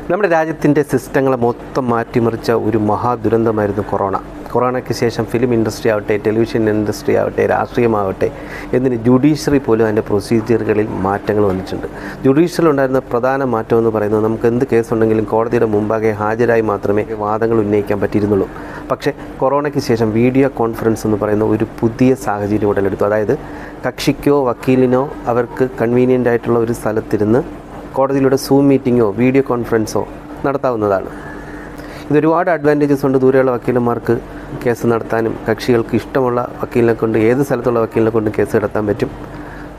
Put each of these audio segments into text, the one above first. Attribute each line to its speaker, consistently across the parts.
Speaker 1: നമ്മുടെ രാജ്യത്തിൻ്റെ സിസ്റ്റങ്ങളെ മൊത്തം മാറ്റിമറിച്ച ഒരു മഹാദുരന്തമായിരുന്നു കൊറോണയ്ക്ക് ശേഷം ഫിലിം ഇൻഡസ്ട്രി ആവട്ടെ, ടെലിവിഷൻ ഇൻഡസ്ട്രി ആവട്ടെ, രാഷ്ട്രീയമാവട്ടെ, എന്തിന് ജുഡീഷ്യറി പോലും അതിൻ്റെ പ്രൊസീജിയറുകളിൽ മാറ്റങ്ങൾ വന്നിട്ടുണ്ട്. ജുഡീഷ്യറിൽ ഉണ്ടായിരുന്ന പ്രധാന മാറ്റം എന്ന് പറയുന്നത് നമുക്ക് എന്ത് കേസുണ്ടെങ്കിലും കോടതിയുടെ മുമ്പാകെ ഹാജരായി മാത്രമേ വാദങ്ങൾ ഉന്നയിക്കാൻ പറ്റിയിരുന്നുള്ളൂ. പക്ഷേ കൊറോണയ്ക്ക് ശേഷം വീഡിയോ കോൺഫറൻസ് എന്ന് പറയുന്ന ഒരു പുതിയ സാഹചര്യം ഉടലെടുത്തു. അതായത് കക്ഷിക്കോ വക്കീലിനോ അവർക്ക് കൺവീനിയൻ്റ് ആയിട്ടുള്ള ഒരു സ്ഥലത്തിരുന്ന് കോടതിയിലൂടെ സൂം മീറ്റിങ്ങോ വീഡിയോ കോൺഫറൻസോ നടത്താവുന്നതാണ്. ഇതൊരുപാട് അഡ്വാൻറ്റേജസ് ഉണ്ട്. ദൂരെയുള്ള വക്കീലന്മാർക്ക് കേസ് നടത്താനും കക്ഷികൾക്ക് ഇഷ്ടമുള്ള വക്കീലിനെ കൊണ്ട് ഏത് സ്ഥലത്തുള്ള വക്കീലിനെ കൊണ്ട് കേസ് നടത്താൻ പറ്റും.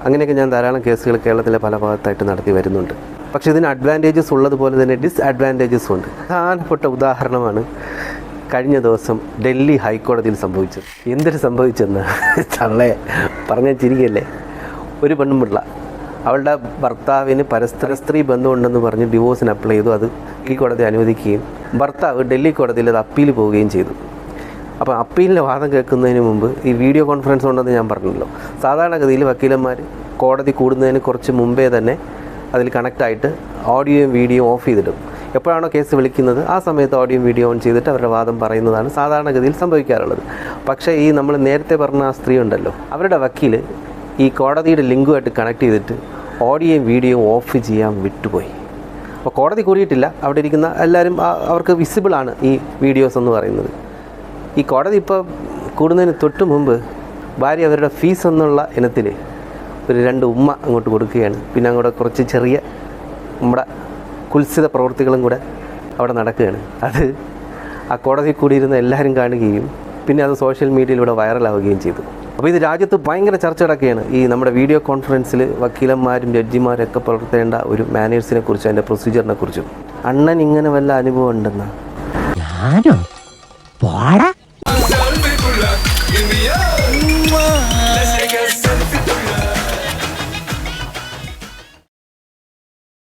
Speaker 1: അങ്ങനെയൊക്കെ ഞാൻ ധാരാളം കേസുകൾ കേരളത്തിലെ പല ഭാഗത്തായിട്ട് നടത്തി വരുന്നുണ്ട്. പക്ഷേ ഇതിന് അഡ്വാൻറ്റേജസ് ഉള്ളതുപോലെ തന്നെ ഡിസ്അഡ്വാൻറ്റേജസും ഉണ്ട്. പ്രധാനപ്പെട്ട ഉദാഹരണമാണ് കഴിഞ്ഞ ദിവസം ഡൽഹി ഹൈക്കോടതിയിൽ സംഭവിച്ചത്. എന്തൊരു സംഭവിച്ചെന്ന് തള്ളയെ പറഞ്ഞാൽ ചിരിക്കല്ലേ. ഒരു പെണ്ണുപിള്ള അവളുടെ ഭർത്താവിന് പരസ്പര സ്ത്രീ ബന്ധമുണ്ടെന്ന് പറഞ്ഞ് ഡിവോഴ്സിന് അപ്ലൈ ചെയ്തു. അത് ഈ കോടതി അനുവദിക്കുകയും ഭർത്താവ് ഡൽഹി കോടതിയിൽ അത് അപ്പീൽ പോവുകയും ചെയ്തു. അപ്പോൾ അപ്പീലിൻ്റെ വാദം കേൾക്കുന്നതിന് മുമ്പ് ഈ വീഡിയോ കോൺഫറൻസ് ഉണ്ടെന്ന് ഞാൻ പറഞ്ഞല്ലോ. സാധാരണഗതിയിൽ വക്കീലന്മാർ കോടതി കൂടുന്നതിന് കുറച്ച് മുമ്പേ തന്നെ അതിൽ കണക്റ്റായിട്ട് ഓഡിയോയും വീഡിയോ ഓഫ് ചെയ്തിടും. എപ്പോഴാണോ കേസ് വിളിക്കുന്നത് ആ സമയത്ത് ഓഡിയോ വീഡിയോ ഓൺ ചെയ്തിട്ട് അവരുടെ വാദം പറയുന്നതാണ് സാധാരണഗതിയിൽ സംഭവിക്കാറുള്ളത്. പക്ഷേ ഈ നമ്മൾ നേരത്തെ പറഞ്ഞ ആ സ്ത്രീ ഉണ്ടല്ലോ, അവരുടെ വക്കീൽ ഈ കോടതിയുടെ ലിങ്കുമായിട്ട് കണക്ട് ചെയ്തിട്ട് ഓഡിയോയും വീഡിയോയും ഓഫ് ചെയ്യാൻ വിട്ടുപോയി. അപ്പോൾ കോടതി കൂടിയിട്ടില്ല, അവിടെ ഇരിക്കുന്ന എല്ലാവരും അവർക്ക് വിസിബിളാണ് ഈ വീഡിയോസ് എന്ന് പറയുന്നത്. ഈ കോടതി ഇപ്പോൾ കൂടുന്നതിന് തൊട്ട് മുമ്പ് ഭാര്യ അവരുടെ ഫീസ് എന്നുള്ള ഇനത്തിൽ ഒരു 2 ഉമ്മ അങ്ങോട്ട് കൊടുക്കുകയാണ്. പിന്നെ അങ്ങോട്ട് കുറച്ച് ചെറിയ നമ്മുടെ കുൽസിത പ്രവൃത്തികളും കൂടെ അവിടെ നടക്കുകയാണ്. അത് ആ കോടതി കൂടിയിരുന്ന എല്ലാവരും കാണുകയും പിന്നെ അത് സോഷ്യൽ മീഡിയയിലൂടെ വൈറലാവുകയും ചെയ്തു. അപ്പോൾ ഇത് രാജ്യത്ത് ഭയങ്കര ചർച്ച നടക്കുകയാണ്. ഈ നമ്മുടെ വീഡിയോ കോൺഫറൻസിൽ വക്കീലന്മാരും ജഡ്ജിമാരൊക്കെ പുലർത്തേണ്ട ഒരു മാനേഴ്സിനെ കുറിച്ചും അതിൻ്റെ പ്രൊസീജിയറിനെ കുറിച്ചും. അണ്ണൻ ഇങ്ങനെ വല്ല അനുഭവം ഉണ്ടെന്നാ?